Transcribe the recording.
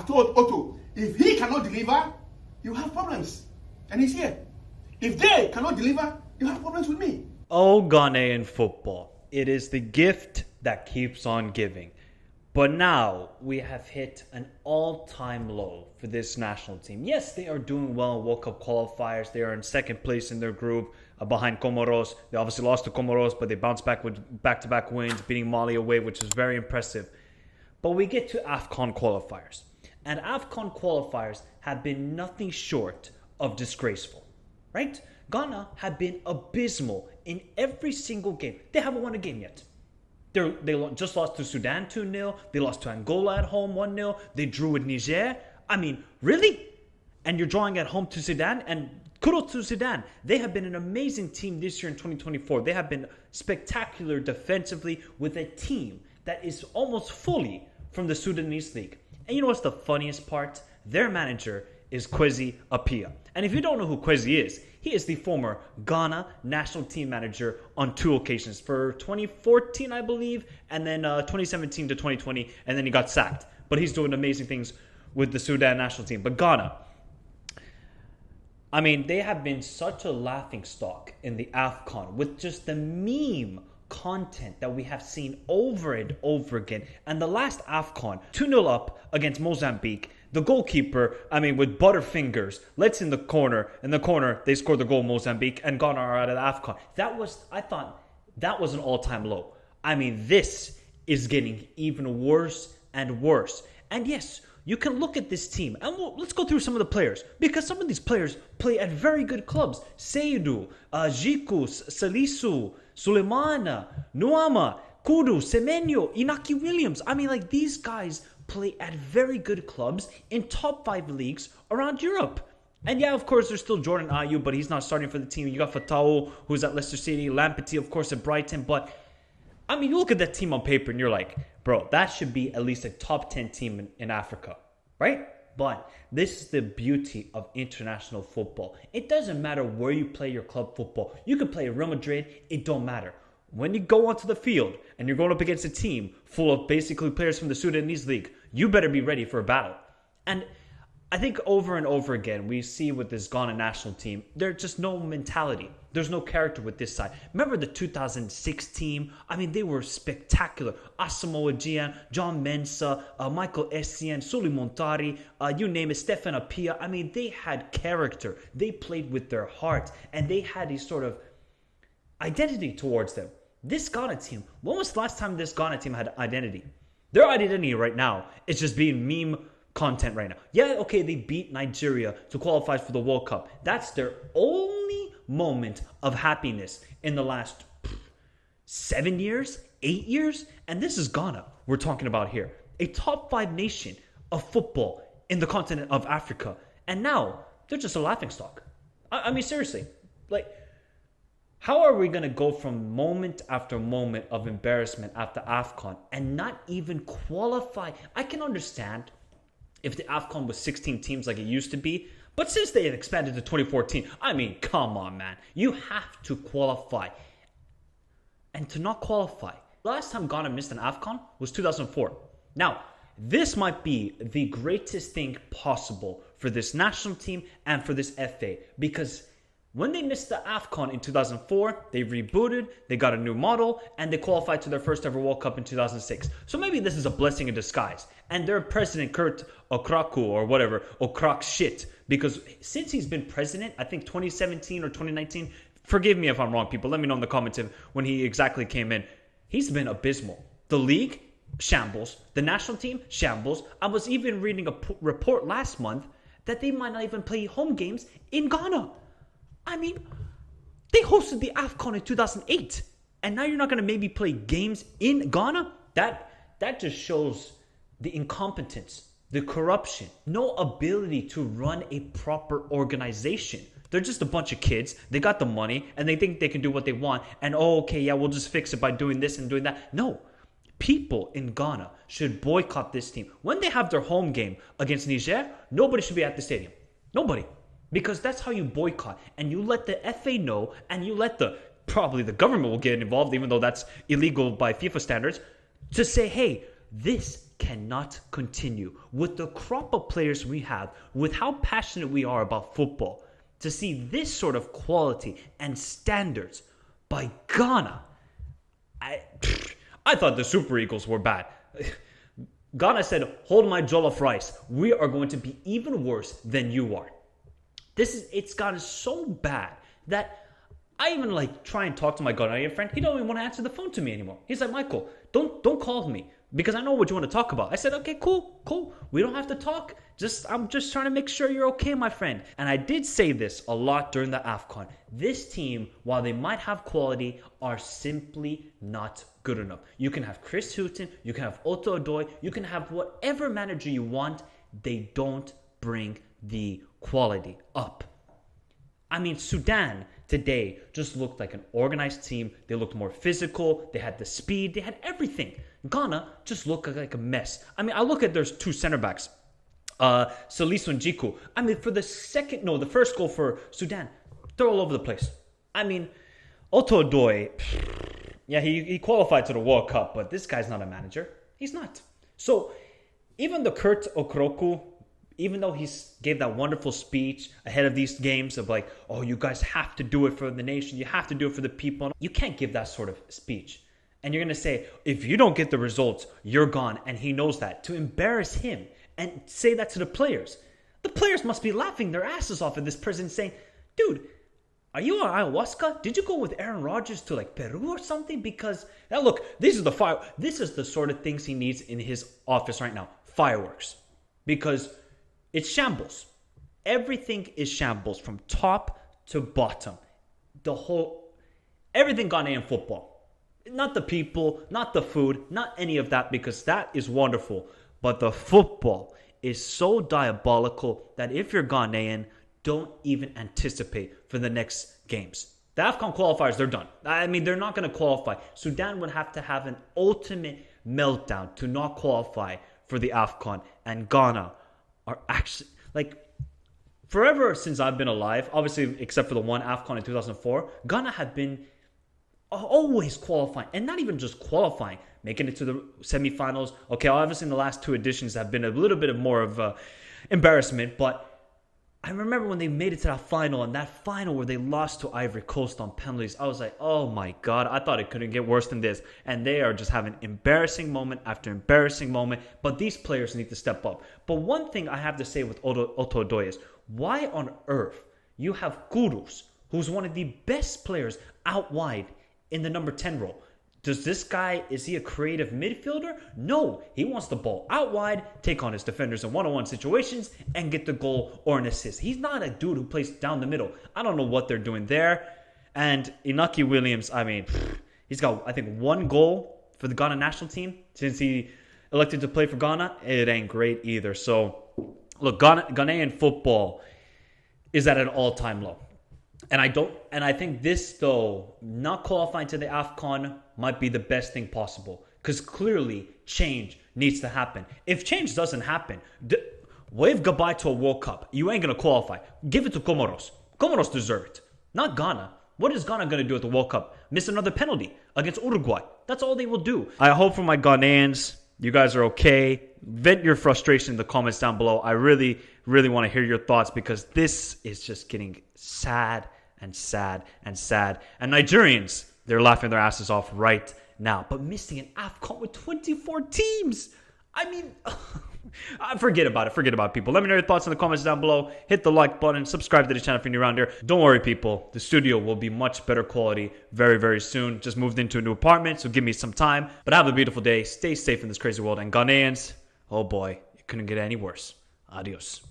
I've told Otto, if he cannot deliver, you have problems. And he's here. If they cannot deliver, you have problems with me. Oh, Ghanaian football. It is the gift that keeps on giving. But now we have hit an all-time low for this national team. Yes, they are doing well in World Cup qualifiers. They are in second place in their group behind Comoros. They obviously lost to Comoros, but they bounced back with back-to-back wins, beating Mali away, which is very impressive. But we get to AFCON qualifiers. And AFCON qualifiers have been nothing short of disgraceful, right? Ghana have been abysmal in every single game. They haven't won a game yet. They just lost to Sudan 2-0. They lost to Angola at home 1-0. They drew with Niger. I mean, really? And you're drawing at home to Sudan? And kudos to Sudan. They have been an amazing team this year in 2024. They have been spectacular defensively with a team that is almost fully from the Sudanese league. And you know what's the funniest part? Their manager is Kwesi Appiah. And if you don't know who Kwesi is, he is the former Ghana national team manager on 2 occasions, for 2014, I believe, and then 2017 to 2020, and then he got sacked. But he's doing amazing things with the Sudan national team. But Ghana, I mean, they have been such a laughingstock in the AFCON with just the meme content that we have seen over and over again. And the last AFCON, 2-0 up against Mozambique. The goalkeeper, with butterfingers, lets in the corner. In the corner, they scored the goal, Mozambique, and Ghana are out of the AFCON. I thought that was an all-time low. This is getting even worse and worse. And yes, you can look at this team, and let's go through some of the players, because some of these players play at very good clubs. Seidu, Jikus, Salisu, Sulemana, Nuama, Kudu, Semenyo, Inaki Williams. These guys play at very good clubs in top 5 leagues around Europe. And yeah, of course, there's still Jordan Ayew, but he's not starting for the team. You got Fatau, who's at Leicester City, Lamptey, of course, at Brighton. But, you look at that team on paper and you're like, bro, that should be at least a top 10 team in Africa, right? But this is the beauty of international football. It doesn't matter where you play your club football. You can play Real Madrid, it don't matter. When you go onto the field and you're going up against a team full of basically players from the Sudanese league, you better be ready for a battle. And I think over and over again, we see with this Ghana national team, there's just no mentality. There's no character with this side. Remember the 2006 team? They were spectacular. Asamoah Gyan, John Mensah, Michael Essien, Suli Montari, you name it, Stefan Appiah. They had character. They played with their heart. And they had a sort of identity towards them. This Ghana team, when was the last time this Ghana team had identity? Their identity right now is just being meme content right now. Yeah, okay, they beat Nigeria to qualify for the World Cup. That's their only moment of happiness in the last 7 years, 8 years. And this is Ghana we're talking about here. A top 5 nation of football in the continent of Africa. And now they're just a laughingstock. Seriously. How are we going to go from moment after moment of embarrassment after AFCON and not even qualify? I can understand if the AFCON was 16 teams like it used to be, but since they had expanded to 2014, come on, man. You have to qualify. And to not qualify, last time Ghana missed an AFCON was 2004. Now, this might be the greatest thing possible for this national team and for this FA, because when they missed the AFCON in 2004, they rebooted, they got a new model, and they qualified to their first ever World Cup in 2006. So maybe this is a blessing in disguise. And their president, Kurt Okraku or whatever, Okrak shit, because since he's been president, I think 2017 or 2019, forgive me if I'm wrong, people, let me know in the comments when he exactly came in. He's been abysmal. The league, shambles. The national team, shambles. I was even reading a report last month that they might not even play home games in Ghana. They hosted the AFCON in 2008, and now you're not going to maybe play games in Ghana? That just shows the incompetence, the corruption, no ability to run a proper organization. They're just a bunch of kids. They got the money, and they think they can do what they want, and we'll just fix it by doing this and doing that. No. People in Ghana should boycott this team. When they have their home game against Niger, nobody should be at the stadium. Nobody. Because that's how you boycott. And you let the FA know, and you let probably the government will get involved, even though that's illegal by FIFA standards, to say, hey, this cannot continue with the crop of players we have, with how passionate we are about football, to see this sort of quality and standards by Ghana. I thought the Super Eagles were bad. Ghana said, hold my jollof rice. We are going to be even worse than you are. It's gotten so bad that I even try and talk to my Ghanaian friend. He don't even want to answer the phone to me anymore. He's like, Michael, don't call me because I know what you want to talk about. I said, okay, cool. We don't have to talk. I'm just trying to make sure you're okay, my friend. And I did say this a lot during the AFCON. This team, while they might have quality, are simply not good enough. You can have Chris Hughton, you can have Otto Addoy, you can have whatever manager you want. They don't bring the quality up. I mean, Sudan today just looked like an organized team. They looked more physical. They had the speed. They had everything. Ghana just looked like a mess. I mean, I look at there's two center backs. Salisu and Jiku. I mean, the first goal for Sudan, they're all over the place. I mean, Otto Addoy, yeah, he qualified to the World Cup, but this guy's not a manager. He's not. So even the Kurt Okoroku, even though he gave that wonderful speech ahead of these games of oh, you guys have to do it for the nation. You have to do it for the people. You can't give that sort of speech. And you're going to say, if you don't get the results, you're gone. And he knows that. To embarrass him and say that to the players must be laughing their asses off at this person saying, dude, are you on ayahuasca? Did you go with Aaron Rodgers to Peru or something? Because now look, this is the sort of things he needs in his office right now. Fireworks. Because it's shambles. Everything is shambles from top to bottom. Everything Ghanaian football. Not the people, not the food, not any of that, because that is wonderful. But the football is so diabolical that if you're Ghanaian, don't even anticipate for the next games. The AFCON qualifiers, they're done. I mean, they're not going to qualify. Sudan would have to have an ultimate meltdown to not qualify for the AFCON. And Ghana are actually, forever since I've been alive, obviously except for the one AFCON in 2004, Ghana had been always qualifying, and not even just qualifying, making it to the semifinals. Okay, obviously in the last two editions have been a little bit more of embarrassment, but I remember when they made it to that final, and that final where they lost to Ivory Coast on penalties, I was like, oh my God, I thought it couldn't get worse than this. And they are just having embarrassing moment after embarrassing moment, but these players need to step up. But one thing I have to say with Otto Addoy is, why on earth you have Kudus, who's one of the best players out wide in the number 10 role? Is he a creative midfielder? No, he wants the ball out wide, take on his defenders in one-on-one situations, and get the goal or an assist. He's not a dude who plays down the middle. I don't know what they're doing there. And Inaki Williams, I mean, he's got, I think, one goal for the Ghana national team since he elected to play for Ghana. It ain't great either. So, look, Ghanaian football is at an all-time low. And I think this, though, not qualifying to the AFCON might be the best thing possible. Because clearly, change needs to happen. If change doesn't happen, wave goodbye to a World Cup. You ain't going to qualify. Give it to Comoros. Comoros deserve it. Not Ghana. What is Ghana going to do at the World Cup? Miss another penalty against Uruguay. That's all they will do. I hope for my Ghanaians, you guys are okay. Vent your frustration in the comments down below. I really, really want to hear your thoughts because this is just getting sad and sad and sad. And Nigerians, they're laughing their asses off right now. But missing an AFCON with 24 teams. I mean, forget about it. Forget about it, people. Let me know your thoughts in the comments down below. Hit the like button. Subscribe to the channel if you're new around here. Don't worry, people. The studio will be much better quality very, very soon. Just moved into a new apartment, so give me some time. But have a beautiful day. Stay safe in this crazy world. And Ghanaians, oh boy, it couldn't get any worse. Adios.